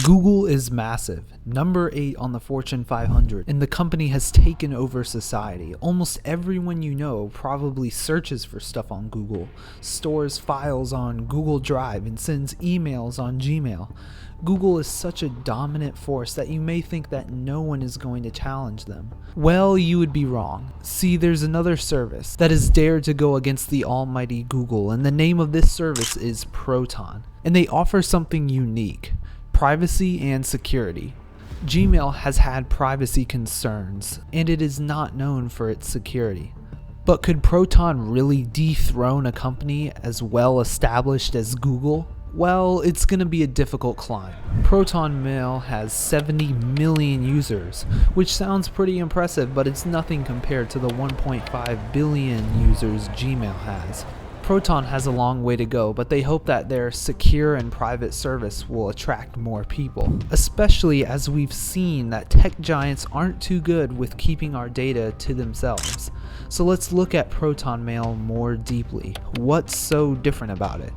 Google is massive, number 8 on the Fortune 500, and the company has taken over society. Almost everyone you know probably searches for stuff on Google, stores files on Google Drive, and sends emails on Gmail. Google is such a dominant force that you may think that no one is going to challenge them. Well, you would be wrong. See, there's another service that has dared to go against the almighty Google, and the name of this service is Proton. And they offer something unique: privacy and security. Gmail has had privacy concerns, and it is not known for its security. But could Proton really dethrone a company as well established as Google? Well, it's going to be a difficult climb. Protonmail has 70 million users, which sounds pretty impressive, but it's nothing compared to the 1.5 billion users Gmail has. Proton has a long way to go, but they hope that their secure and private service will attract more people, especially as we've seen that tech giants aren't too good with keeping our data to themselves. So let's look at Protonmail more deeply. What's so different about it?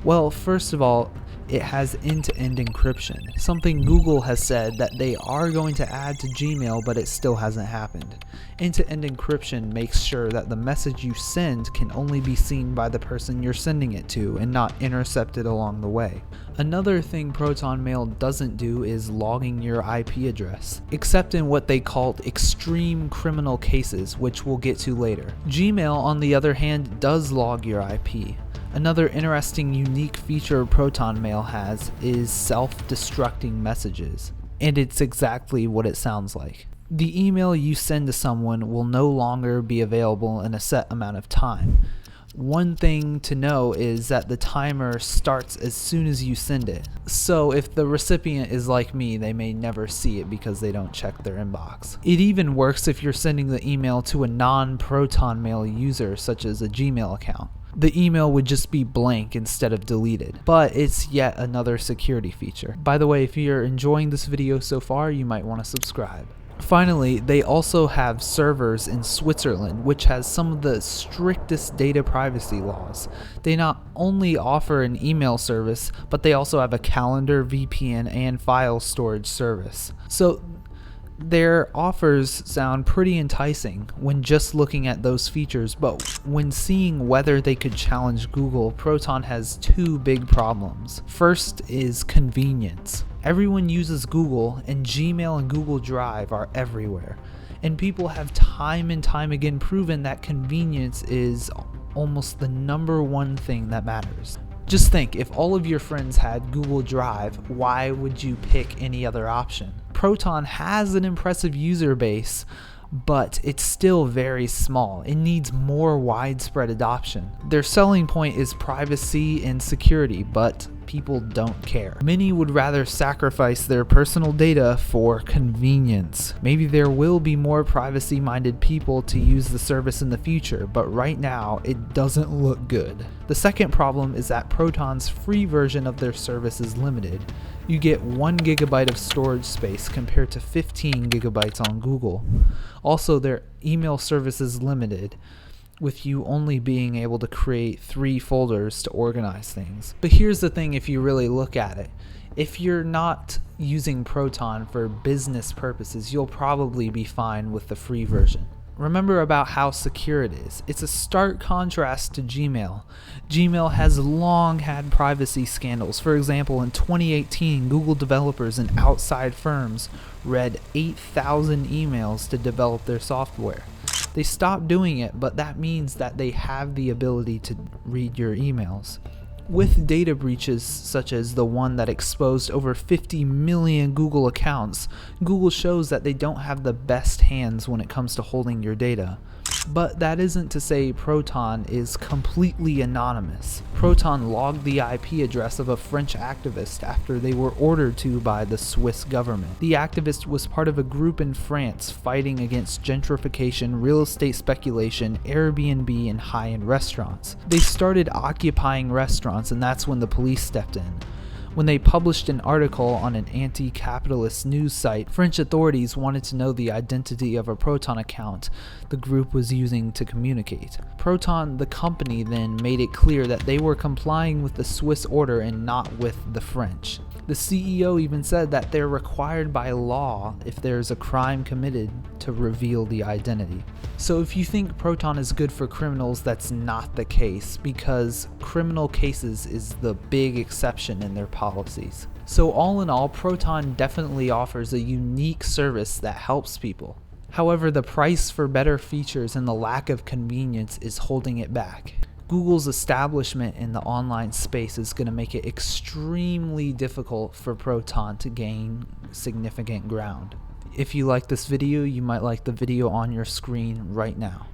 Well, first of all, it has end-to-end encryption, something Google has said that they are going to add to Gmail, but it still hasn't happened. End-to-end encryption makes sure that the message you send can only be seen by the person you're sending it to and not intercepted along the way. Another thing Protonmail doesn't do is logging your IP address, except in what they call extreme criminal cases, which we'll get to later. Gmail, on the other hand, does log your IP. Another interesting, unique feature Protonmail has is self-destructing messages, and it's exactly what it sounds like. The email you send to someone will no longer be available in a set amount of time. One thing to know is that the timer starts as soon as you send it. So if the recipient is like me, they may never see it because they don't check their inbox. It even works if you're sending the email to a non-Protonmail user, such as a Gmail account. The email would just be blank instead of deleted, but it's yet another security feature. By the way, if you're enjoying this video so far, you might want to subscribe. Finally, they also have servers in Switzerland, which has some of the strictest data privacy laws. They not only offer an email service, but they also have a calendar, VPN, and file storage service. So their offers sound pretty enticing when just looking at those features, but when seeing whether they could challenge Google, Proton has two big problems. First is convenience. Everyone uses Google, and Gmail and Google Drive are everywhere. And people have time and time again proven that convenience is almost the #1 thing that matters. Just think, if all of your friends had Google Drive, why would you pick any other option? Proton has an impressive user base, but it's still very small. It needs more widespread adoption. Their selling point is privacy and security, but people don't care. Many would rather sacrifice their personal data for convenience. Maybe there will be more privacy-minded people to use the service in the future, but right now it doesn't look good. The second problem is that Proton's free version of their service is limited. You get 1 GB of storage space compared to 15 GB on Google. Also, their email service is limited, with you only being able to create 3 folders to organize things. But here's the thing, if you really look at it. If you're not using Proton for business purposes, you'll probably be fine with the free version. Remember about how secure it is. It's a stark contrast to Gmail. Gmail has long had privacy scandals. For example, in 2018, Google developers and outside firms read 8,000 emails to develop their software. They stopped doing it, but that means that they have the ability to read your emails. With data breaches such as the one that exposed over 50 million Google accounts, Google shows that they don't have the best hands when it comes to holding your data. But that isn't to say Proton is completely anonymous. Proton logged the IP address of a French activist after they were ordered to by the Swiss government. The activist was part of a group in France fighting against gentrification, real estate speculation, Airbnb, and high-end restaurants. They started occupying restaurants, and that's when the police stepped in. When they published an article on an anti-capitalist news site, French authorities wanted to know the identity of a Proton account the group was using to communicate. Proton, the company, then made it clear that they were complying with the Swiss order and not with the French. The CEO even said that they're required by law, if there's a crime committed, to reveal the identity. So if you think Proton is good for criminals, that's not the case, because criminal cases is the big exception in their policies. So all in all, Proton definitely offers a unique service that helps people. However, the price for better features and the lack of convenience is holding it back. Google's establishment in the online space is going to make it extremely difficult for Proton to gain significant ground. If you like this video, you might like the video on your screen right now.